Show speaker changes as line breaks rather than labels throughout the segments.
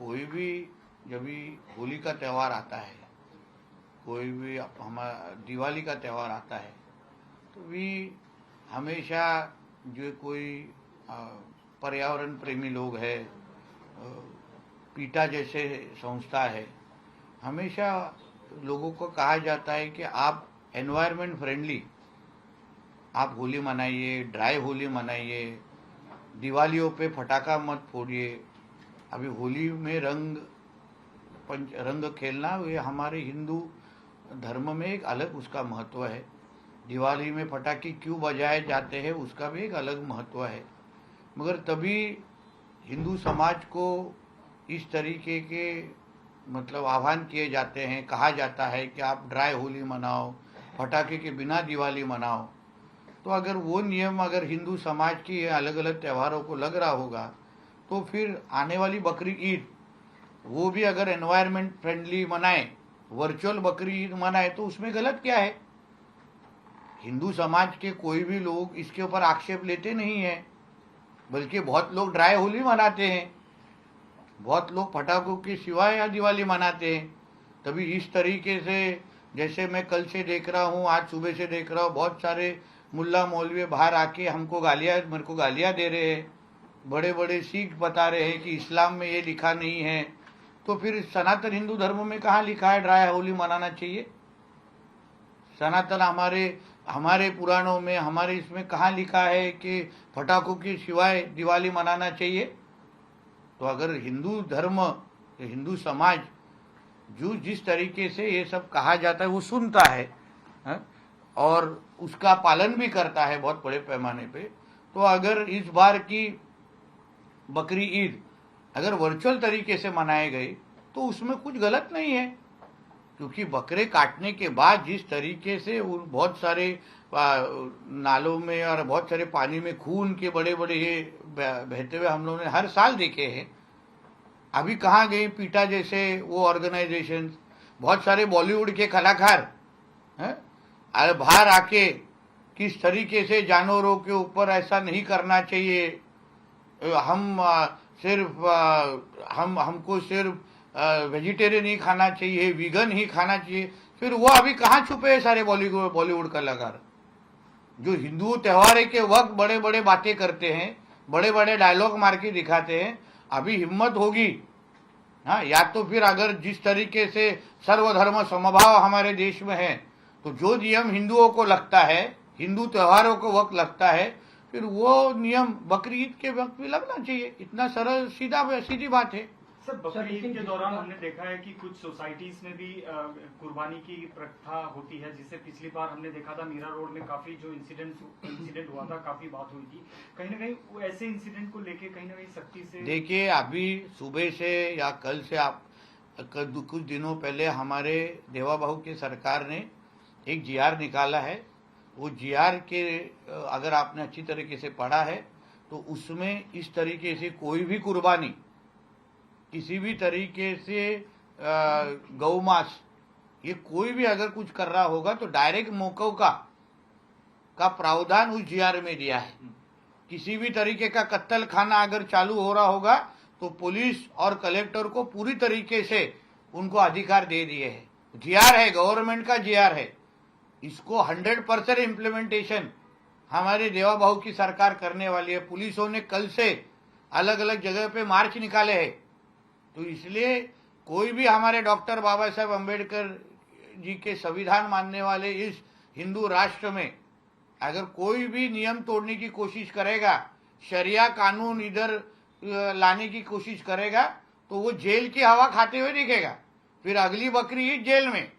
कोई भी जब भी होली का त्यौहार आता है, कोई भी हमारा दिवाली का त्यौहार आता है, तो भी हमेशा जो कोई पर्यावरण प्रेमी लोग है, पीटा जैसे संस्था है, हमेशा लोगों को कहा जाता है कि आप एनवायरनमेंट फ्रेंडली आप होली मनाइए, ड्राई होली मनाइए, दिवालियों पे फटाका मत फोड़िए। अभी होली में रंग खेलना ये हमारे हिंदू धर्म में एक अलग उसका महत्व है। दिवाली में पटाखे क्यों बजाए जाते हैं उसका भी एक अलग महत्व है। मगर तभी हिंदू समाज को इस तरीके के मतलब आह्वान किए जाते हैं, कहा जाता है कि आप ड्राई होली मनाओ, पटाखे के बिना दिवाली मनाओ। तो अगर वो नियम अगर हिंदू समाज की अलग अलग त्योहारों को लग रहा होगा, तो फिर आने वाली बकरी ईद वो भी अगर एनवायरनमेंट फ्रेंडली मनाए, वर्चुअल बकरी ईद मनाए, तो उसमें गलत क्या है। हिंदू समाज के कोई भी लोग इसके ऊपर आक्षेप लेते नहीं है, बल्कि बहुत लोग ड्राई होली मनाते हैं, बहुत लोग पटाखों के सिवाय या दिवाली मनाते हैं। तभी इस तरीके से जैसे मैं कल से देख रहा हूँ, आज सुबह से देख रहा हूँ, बहुत सारे मुल्ला मौलवी बाहर आके मेरे को गालियाँ दे रहे हैं। बड़े बड़े सिख बता रहे हैं कि इस्लाम में ये लिखा नहीं है। तो फिर सनातन हिंदू धर्म में कहाँ लिखा है ड्राई होली मनाना चाहिए? सनातन हमारे पुराणों में, हमारे इसमें कहाँ लिखा है कि पटाखों के सिवाय दिवाली मनाना चाहिए? तो अगर हिंदू धर्म, हिंदू समाज जो जिस तरीके से ये सब कहा जाता है वो सुनता है और उसका पालन भी करता है बहुत बड़े पैमाने पे, तो अगर इस बार की बकरी ईद अगर वर्चुअल तरीके से मनाए गई तो उसमें कुछ गलत नहीं है। क्योंकि बकरे काटने के बाद जिस तरीके से बहुत सारे नालों में और बहुत सारे पानी में खून के बड़े बड़े ये बहते हुए हम लोगों ने हर साल देखे हैं। अभी कहाँ गए पीटा जैसे वो ऑर्गेनाइजेशन, बहुत सारे बॉलीवुड के कलाकार हैं बाहर आके किस तरीके से जानवरों के ऊपर ऐसा नहीं करना चाहिए, हमको सिर्फ वेजिटेरियन ही खाना चाहिए, वीगन ही खाना चाहिए। फिर वो अभी कहाँ छुपे हैं सारे बॉलीवुड कलाकार जो हिंदू त्योहार के वक्त बड़े बड़े बातें करते हैं, बड़े बड़े डायलॉग मार के दिखाते हैं। अभी हिम्मत होगी हाँ, या तो फिर अगर जिस तरीके से सर्वधर्म समभाव हमारे देश में है, तो जो नियम हिंदुओं को लगता है, हिंदू त्योहारों को वक्त लगता है, फिर वो नियम बकरी ईद के वक्त भी लगना चाहिए। इतना सरल सीधी बात है।
सर, बकरी ईद के दौरान हमने देखा है कि कुछ सोसाइटीज में भी कुर्बानी की प्रथा होती है, जिसे पिछली बार हमने देखा था मीरा रोड में काफी जो इंसिडेंट हुआ था, काफी बात हुई थी। कहीं ना कहीं ऐसे इंसिडेंट को लेके कहीं ना कहीं सख्ती से
देखिए, अभी सुबह से या कल से कुछ दिनों पहले हमारे देवा बहू की सरकार ने एक जीआर निकाला है। वो जीआर के अगर आपने अच्छी तरीके से पढ़ा है तो उसमें इस तरीके से कोई भी कुर्बानी किसी भी तरीके से गौ मांस ये कोई भी अगर कुछ कर रहा होगा तो डायरेक्ट मौकों का प्रावधान उस जीआर में दिया है। किसी भी तरीके का कत्ल खाना अगर चालू हो रहा होगा तो पुलिस और कलेक्टर को पूरी तरीके से उनको अधिकार दे दिए हैं। जीआर है, गवर्नमेंट का जीआर है, इसको 100% इम्प्लीमेंटेशन हमारे देवा बहू की सरकार करने वाली है। पुलिसों ने कल से अलग अलग जगह पे मार्च निकाले हैं। तो इसलिए कोई भी हमारे डॉक्टर बाबा साहेब अम्बेडकर जी के संविधान मानने वाले इस हिंदू राष्ट्र में अगर कोई भी नियम तोड़ने की कोशिश करेगा, शरिया कानून इधर लाने की कोशिश करेगा, तो वो जेल की हवा खाते हुए दिखेगा। फिर अगली बकरी ईद जेल में,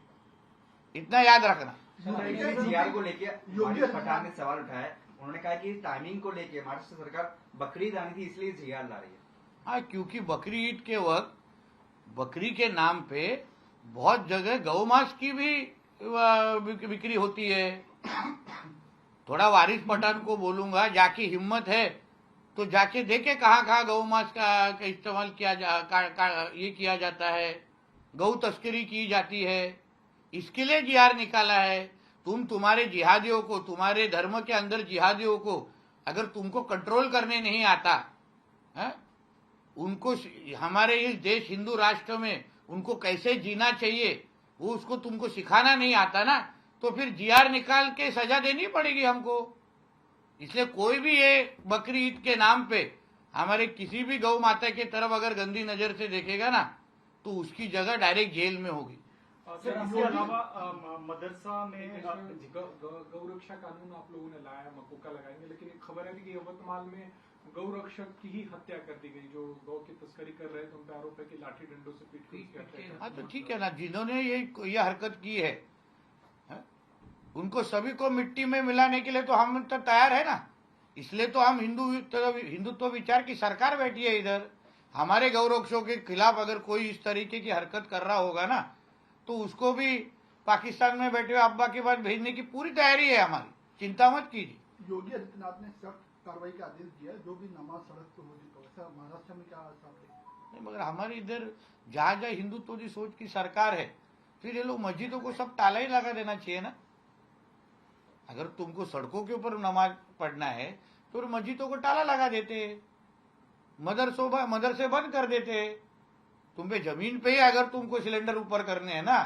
इतना याद रखना।
जीआर को लेके मारिस पठान ने सवाल उठाया है। उन्होंने कहा कि टाइमिंग को लेके महाराष्ट्र सरकार बकरी ईद आनी थी इसलिए जीआर ला रही है।
हाँ, क्योंकि बकरी ईद के वक्त बकरी के नाम पे बहुत जगह गौ मांस की भी बिक्री होती है। थोड़ा वारिस पठान को बोलूंगा, जाके हिम्मत है तो जाके देखे कहाँ गौ मांस का इस्तेमाल किया जाता है, गौ तस्करी की जाती है। इसके लिए जीआर निकाला है। तुम्हारे जिहादियों को, तुम्हारे धर्म के अंदर जिहादियों को अगर तुमको कंट्रोल करने नहीं आता है, उनको हमारे इस देश हिंदू राष्ट्र में उनको कैसे जीना चाहिए वो उसको तुमको सिखाना नहीं आता ना, तो फिर जीआर निकाल के सजा देनी पड़ेगी हमको। इसलिए कोई भी ये बकरी ईद के नाम पे हमारे किसी भी गौ माता की तरफ अगर गंदी नजर से देखेगा ना तो उसकी जगह डायरेक्ट जेल में होगी।
सर इसके अलावा मदरसा में
गौरक्षा कानून आप लोगों ने लाया, मकोका लगाएंगे, लेकिन एक खबर है कि यवतमाल में गौरक्षक की ही हत्या कर दी गई। जो गौ की तस्करी कर रहे थे उन पर आरोप है कि लाठी डंडों से पीट कर उसकी हत्या कर दी।
हाँ तो ठीक है ना, जिन्होंने ये हरकत की है उनको सभी को मिट्टी में मिलाने के लिए तो हम तो तैयार है ना। इसलिए तो हम हिंदुत्व विचार की सरकार बैठी है इधर। हमारे गौरक्षों के खिलाफ अगर कोई इस तरीके की हरकत कर रहा होगा ना तो उसको भी पाकिस्तान में बैठे हुए अब्बा के पास भेजने की पूरी तैयारी है हमारी, चिंता मत कीजिए।
योगी आदित्यनाथ ने सख्त कार्रवाई का आदेश दिया, जो भी नमाज सड़क पर हो तो ऐसा महाराष्ट्र में क्या नहीं,
मगर हमारी इधर जहाँ जहाँ हिंदुत्व की सोच की सरकार है फिर ये लोग मस्जिदों को सब ताला ही लगा देना चाहिए ना। अगर तुमको सड़कों के ऊपर नमाज पढ़ना है तो मस्जिदों को ताला लगा देते, मदरसे बंद कर देते। तुम पे जमीन पे ही अगर तुमको सिलेंडर ऊपर करने हैं ना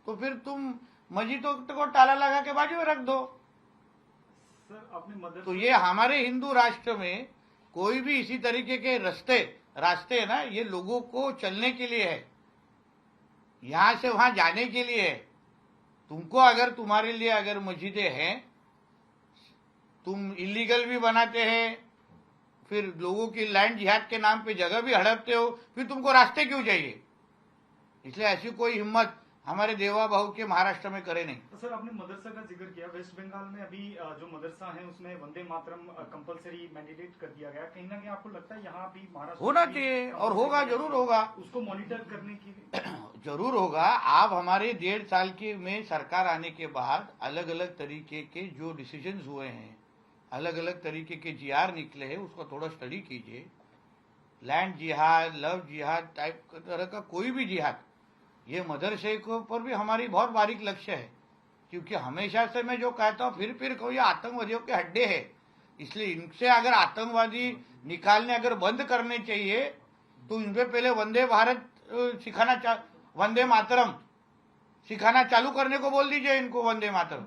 तो फिर तुम मस्जिदों को ताला लगा के बाजू में रख दो।
सर अपने मदरसा
तो ये हमारे हिंदू राष्ट्र में कोई भी इसी तरीके के रास्ते है ना, ये लोगों को चलने के लिए है, यहां से वहां जाने के लिए है। तुमको अगर तुम्हारे लिए अगर मस्जिदें हैं, तुम इलीगल भी बनाते हैं, फिर लोगों की लैंड जिहाद के नाम पे जगह भी हड़पते हो, फिर तुमको रास्ते क्यों चाहिए? इसलिए ऐसी कोई हिम्मत हमारे देवा बहू के महाराष्ट्र में करे नहीं।
तो सर आपने मदरसा का जिक्र किया, वेस्ट बंगाल में अभी जो मदरसा है उसमें वंदे मातरम कंपलसरी मैंडेट कर दिया गया। कहीं ना कहीं आपको लगता है यहाँ भी महाराष्ट्र
होना चाहिए और होगा, जरूर होगा,
उसको मॉनिटर करने की
जरूर होगा। आप हमारे 1.5 साल की में सरकार आने के बाद अलग अलग तरीके के जो डिसीजन हुए हैं, अलग अलग तरीके के जीआर निकले हैं, उसको थोड़ा स्टडी कीजिए। लैंड जिहाद, लव जिहाद टाइप तरह का कोई भी जिहाद, ये मदरसे के ऊपर भी हमारी बहुत बारीक लक्ष्य है। क्योंकि हमेशा से मैं जो कहता हूँ फिर कोई आतंकवादियों के अड्डे है, इसलिए इनसे अगर आतंकवादी निकालने अगर बंद करने चाहिए तो इनपे पहले वंदे मातरम सिखाना चालू करने को बोल दीजिए। इनको वंदे मातरम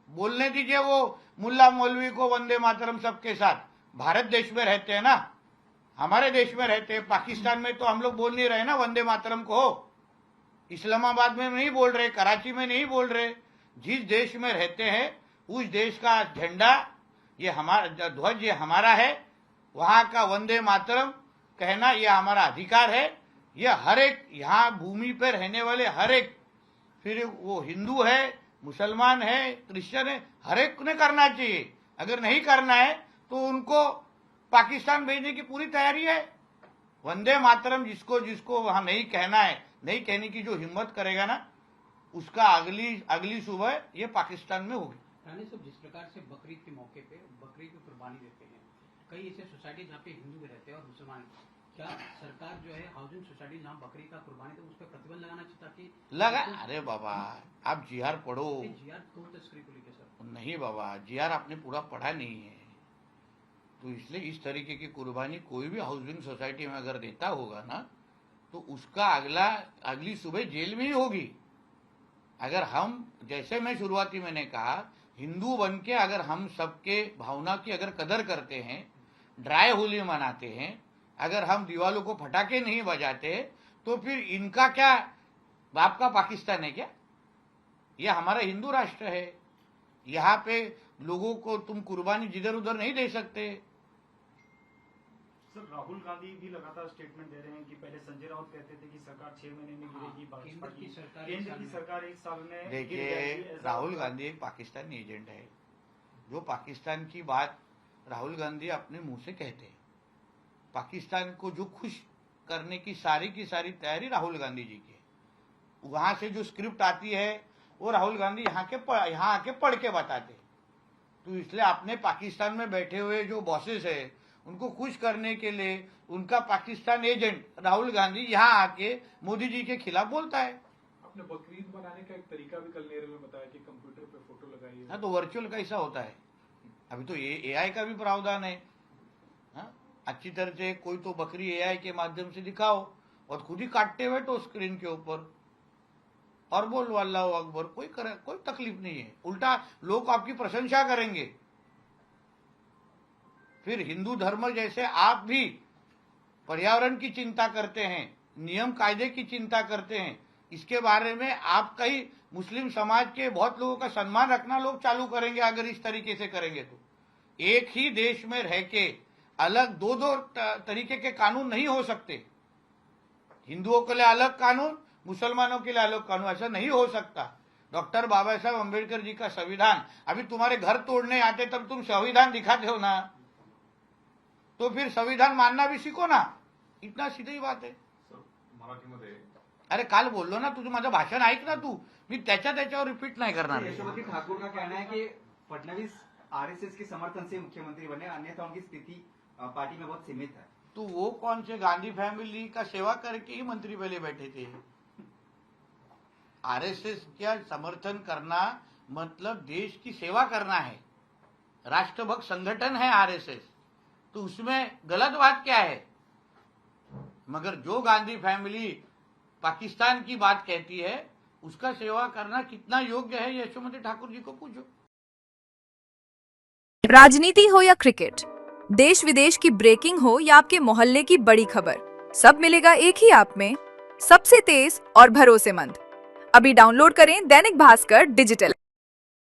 बोलने दीजिए, वो मुल्ला मौलवी को वंदे मातरम सबके साथ। भारत देश में रहते हैं ना, हमारे देश में रहते हैं। पाकिस्तान में तो हम लोग बोल नहीं रहे ना वंदे मातरम को, इस्लामाबाद में नहीं बोल रहे, कराची में नहीं बोल रहे। जिस देश में रहते हैं उस देश का झंडा ये हमारा, ध्वज ये हमारा है, वहां का वंदे मातरम कहना ये हमारा अधिकार है। ये हर एक यहाँ भूमि पर रहने वाले हर एक, फिर वो हिंदू है, मुसलमान है, क्रिश्चियन है, हर एक ने करना चाहिए। अगर नहीं करना है तो उनको पाकिस्तान भेजने की पूरी तैयारी है। वंदे मातरम जिसको वहां नहीं कहना है, नहीं कहने की जो हिम्मत करेगा ना, उसका अगली सुबह ये पाकिस्तान में होगी।
रानी साहब, जिस प्रकार से बकरीद के मौके पे बकरी की कुर्बानी देते हैं, कई ऐसे सोसाइटी जहाँ पे हिंदू भी रहते हैं और मुसलमान, क्या सरकार जो है हाउसिंग सोसाइटी जहाँ बकरी का कुर्बानी तो उस पर प्रतिबंध लगाना चाहिए ताकि
लगा? अरे बाबा आप जीआर पढ़ो।
जीआर गौ तस्करी को लेकर सर
नहीं बाबा, जीआर आपने पूरा पढ़ा नहीं है, तो इसलिए इस तरीके की कुर्बानी कोई भी हाउसिंग सोसाइटी में अगर देता होगा ना तो उसका अगली सुबह जेल में ही होगी। अगर हम, जैसे मैं शुरुआती मैंने कहा, हिंदू बन के अगर हम सबके भावना की अगर कदर करते हैं, ड्राई होली मनाते हैं, अगर हम दिवालों को फटाके नहीं बजाते, तो फिर इनका क्या बाप का पाकिस्तान है क्या? यह हमारा हिंदू राष्ट्र है। यहाँ पे लोगों को तुम कुर्बानी जिधर उधर नहीं दे सकते।
सर राहुल गांधी भी लगातार स्टेटमेंट दे रहे हैं कि पहले संजय राउत कहते थे कि सरकार 6 महीने में गिरेगी,
केंद्र की
सरकार 1 साल में गिर
देखिए,
जाएगी, ऐसा
राहुल गांधी एक पाकिस्तानी एजेंट है। जो पाकिस्तान की बात राहुल गांधी अपने मुंह से कहते हैं, पाकिस्तान को जो खुश करने की सारी तैयारी राहुल गांधी जी की है। वहां से जो स्क्रिप्ट आती है वो राहुल गांधी यहाँ आके पढ़ के बताते। तो इसलिए अपने पाकिस्तान में बैठे हुए जो बॉसेस है उनको खुश करने के लिए उनका पाकिस्तान एजेंट राहुल गांधी यहाँ आके मोदी जी के खिलाफ बोलता है।
आपने बकरीद बनाने का एक तरीका भी कल नेहरू में बताया कि कंप्यूटर पे फोटो लगाइए।
हाँ, तो वर्चुअल कैसा होता है? अभी तो एआई का भी प्रावधान है। हाँ? अच्छी तरह से कोई तो बकरी एआई के माध्यम से दिखाओ और खुद ही काटते हुए तो स्क्रीन के ऊपर और बोलो अल्लाह अकबर, कोई तकलीफ नहीं है। उल्टा लोग आपकी प्रशंसा करेंगे। फिर हिंदू धर्म जैसे आप भी पर्यावरण की चिंता करते हैं, नियम कायदे की चिंता करते हैं, इसके बारे में आपका ही मुस्लिम समाज के बहुत लोगों का सम्मान रखना लोग चालू करेंगे। अगर इस तरीके से करेंगे तो एक ही देश में रह के अलग दो तरीके के कानून नहीं हो सकते। हिंदुओं के लिए अलग कानून, मुसलमानों के लिए अलग कानून, ऐसा नहीं हो सकता। डॉक्टर बाबा साहब अम्बेडकर जी का संविधान अभी तुम्हारे घर तोड़ने आते तब तुम संविधान दिखाते हो ना, तो फिर संविधान मानना भी सीखो ना। इतना सीधी बात है। अरे काल बोललो ना, तुझं माझं भाषण ऐक ना तू, मी त्याच्यावर रिपीट नाही करणार।
यशोमती ठाकुर का कहना है कि फडणवीस आरएसएस के समर्थन से मुख्यमंत्री बने, अन्यथा उनकी स्थिति पार्टी में बहुत सीमित है।
तो वो कौन से गांधी फैमिली का सेवा करके ही मंत्री पहले बैठे थे। आरएसएस का समर्थन करना मतलब देश की सेवा करना है। राष्ट्रभक्त संगठन है आरएसएस, तो उसमें गलत बात क्या है। मगर जो गांधी फैमिली पाकिस्तान की बात कहती है उसका सेवा करना कितना योग्य है, यशोमती ठाकुर जी को पूछो।
राजनीति हो या क्रिकेट, देश विदेश की ब्रेकिंग हो या आपके मोहल्ले की बड़ी खबर, सब मिलेगा एक ही ऐप में, सबसे तेज और भरोसेमंद। अभी डाउनलोड करें दैनिक भास्कर डिजिटल।